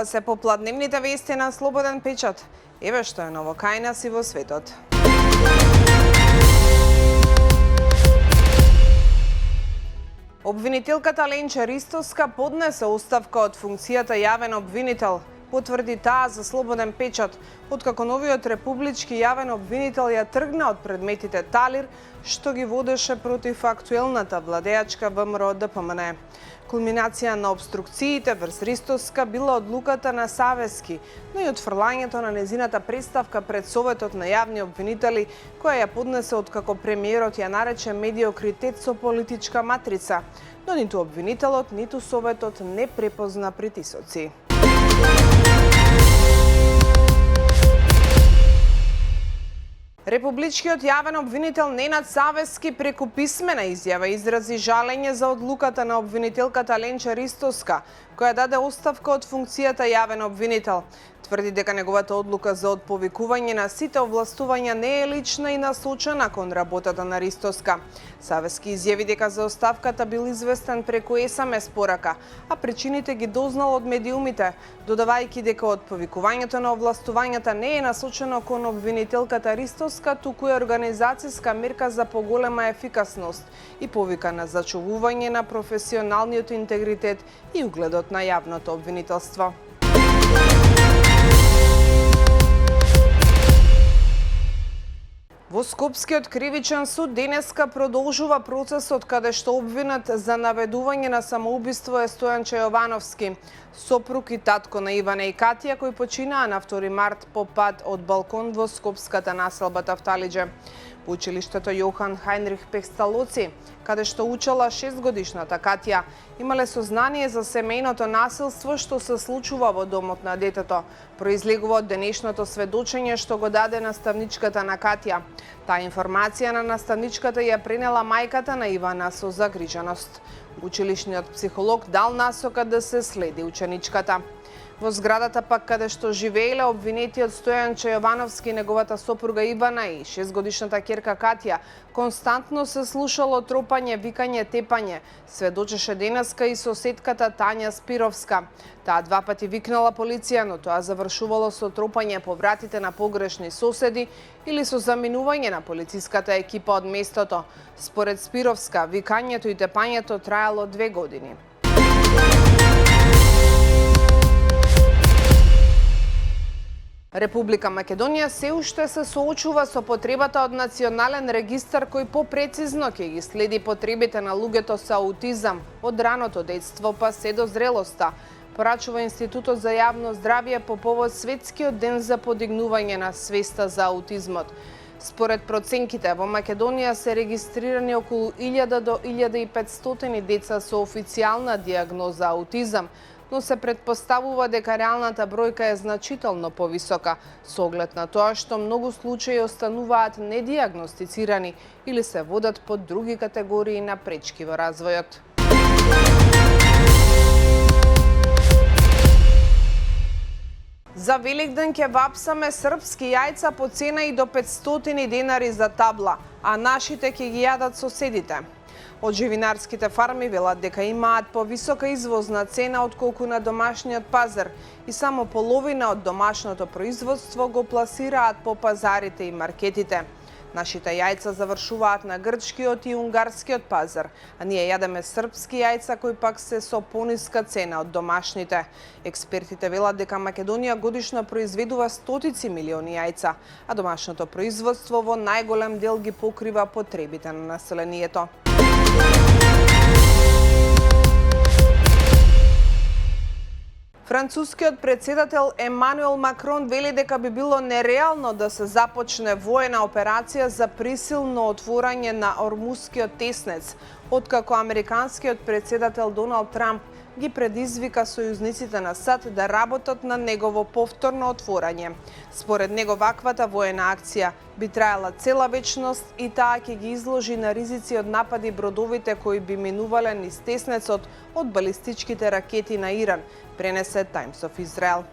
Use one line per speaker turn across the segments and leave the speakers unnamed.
Ова се попладневните вести на Слободен печат. Еве што е ново кај нас и во светот. Обвинителката Ленче Ристоска поднесе оставка од функцијата јавен обвинител. Потврди таа за Слободен печат, откако новиот републички јавен обвинител ја тргна од предметите Талир, што ги водеше против актуелната владеачка ВМРО-ДПМН. Кулминација на обструкциите врз Ристоска била одлуката на Савески, но и отфрлањето на незината представка пред Советот на јавни обвинители, која ја поднесе откако премиерот ја нарече медиокритет со политичка матрица, но ниту обвинителот, ниту Советот не препозна притисоци. Републичкиот јавен обвинител Ненад Савески преку писмена изјава изрази жалење за одлуката на обвинителката Ленче Ристоска, која даде оставка од функцијата јавен обвинител. Тврди дека неговата одлука за отповикување на сите овластувања не е лична и насочена кон работата на Ристоска. Савески изјави дека за оставката бил известен преку СМС порака, а причините ги дознал од медиумите, додавајќи дека отповикувањето на овластувањата не е насочено кон обвинителката Ристоска, туку е организацијска мерка за поголема ефикасност и повика на зачувување на професионалниот интегритет и угледот на јавното обвинителство. Во Скопскиот кривичен суд денеска продолжува процесот каде што обвинет за наведување на самоубиство е Стојанче Јовановски, сопруг и татко на Ивана и Катија, кои починаа на 2 март по пат од балкон во скопската населба Тафталиџе. Во училиштето Јохан Хајнрих Пехсталоци, каде што учела 6-годишната Катја, имале сознание за семејното насилство што се случува во домот на детето. Произлегува од денешното сведочење што го даде наставничката на Катја. Таа информација на наставничката ја пренела мајката на Ивана со загриженост. Училишниот психолог дал насока да се следи ученичката. Во зградата пак каде што живееле обвинетиот Стојанче Јовановски, неговата сопруга Ивана и 6-годишната ќерка Катја, константно се слушало тропање, викање, тепање. Сведочеше денеска и соседката Тања Спировска. Таа 2 пати викнала полиција, но тоа завршувало со тропање по вратите на погрешни соседи или со заминување на полициската екипа од местото. Според Спировска, викањето и тепањето траело 2 години. Република Македонија се уште се соочува со потребата од национален регистар кој попрецизно ќе ги следи потребите на луѓето со аутизам од раното детство па се до зрелоста, порачува Институтот за јавно здравје по повод Светскиот ден за подигнување на свеста за аутизмот. Според проценките, во Македонија се регистрирани околу 1000 до 1500 деца со официјална дијагноза аутизам, но се претпоставува дека реалната бројка е значително повисока, со оглед на тоа што многу случаи остануваат недијагностицирани или се водат под други категории на пречки во развојот. За Великден ќе вапсаме српски јајца по цена и до 500 денари за табла, а нашите ќе ги јадат соседите. Од живинарските фарми велат дека имаат повисока извозна цена отколку на домашниот пазар и само половина од домашното производство го пласираат по пазарите и маркетите. Нашите јајца завршуваат на грчкиот и унгарскиот пазар, а ние јадеме српски јајца кои пак се со пониска цена од домашните. Експертите велат дека Македонија годишно произведува стотици милиони јајца, а домашното производство во најголем дел ги покрива потребите на населението. Францускиот председател Емануел Макрон вели дека би било нереално да се започне воена операција за присилно отворање на Ормускиот теснец, откако американскиот председател Доналд Трамп ги предизвика сојузниците на САД да работат на негово повторно отворање. Според него ваквата воена акција би траела цела вечност и таа ќе ги изложи на ризици од напади бродовите кои би минувале низ теснецот од балистичките ракети на Иран, пренесе Times of Israel.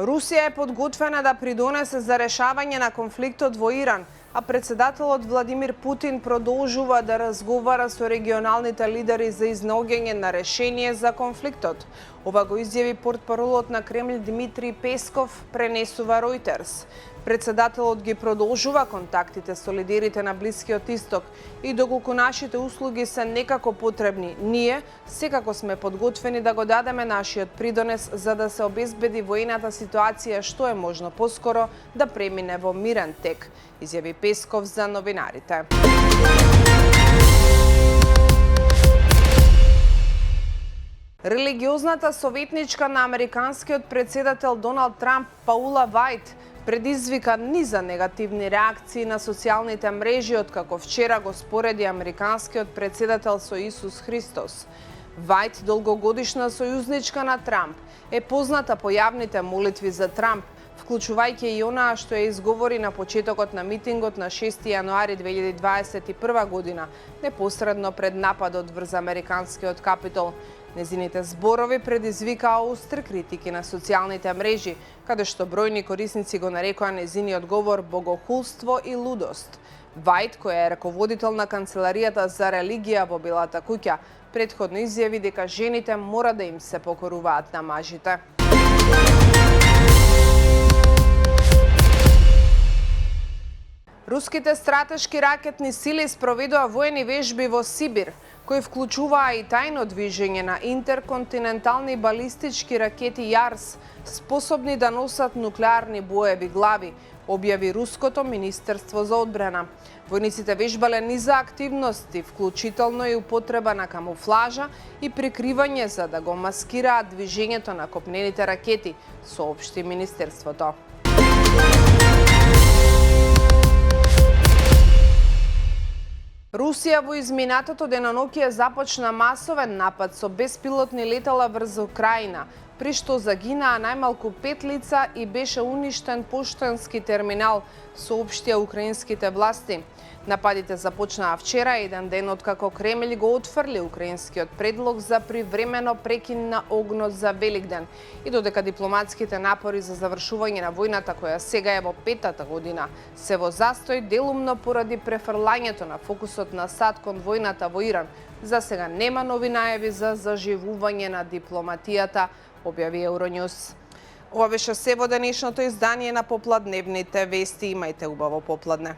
Русија е подготвена да придонесе за решавање на конфликтот во Иран, а председателот Владимир Путин продолжува да разговара со регионалните лидери за изнаоѓање на решение за конфликтот. Ова го изјави портпаролот на Кремљ Дмитрий Песков, пренесува Reuters. Председателот ги продолжува контактите со лидерите на Блискиот Исток и доколку нашите услуги се некако потребни, ние секако сме подготвени да го дадеме нашиот придонес за да се обезбеди воената ситуација што е можно поскоро да премине во мирен тек, изјави Песков за новинарите. Религиозната советничка на американскиот председател Доналд Трамп Паула Вајт предизвика низа негативни реакции на социјалните мрежи откако вчера го спореди американскиот председател со Исус Христос. Вајт, долгогодишна сојузничка на Трамп, е позната по јавните молитви за Трамп, вклучувајќи и онаа што ја изговори на почетокот на митингот на 6 јануари 2021 година, непосредно пред нападот врз американскиот Капитол. Незините зборови предизвикаа остри критики на социјалните мрежи, каде што бројни корисници го нарекоа незиниот говор богохулство и лудост. Вајт, која е раководител на Канцеларијата за религија во Белата куќа, претходно изјави дека жените мора да им се покоруваат на мажите. Руските стратешки ракетни сили спроведоа воени вежби во Сибир, кои вклучуваа и тајно движење на интерконтинентални балистички ракети Јарс, способни да носат нуклеарни боеви глави, објави Руското министерство за одбрана. Војниците вежбале низа активности, вклучително и употреба на камуфлажа и прикривање за да го маскираат движењето на копнените ракети, соопшти министерството. Русија во изминатото деноноќие започна масовен напад со беспилотни летала врз Украина, при што загинаа најмалку 5 лица и беше уништен поштенски терминал, соопштија украинските власти. Нападите започнаа вчера, еден ден откако Кремљ го отфрли украинскиот предлог за привремено прекин на огнот за Великден и додека дипломатските напори за завршување на војната, која сега е во 5-та година, се во застој делумно поради префрлањето на фокусот на САД кон војната во Иран. За сега нема нови најави за заживување на дипломатијата, објави Euronews. Ова беше се во денешното издание на Попладневните вести. Имајте убаво попладне.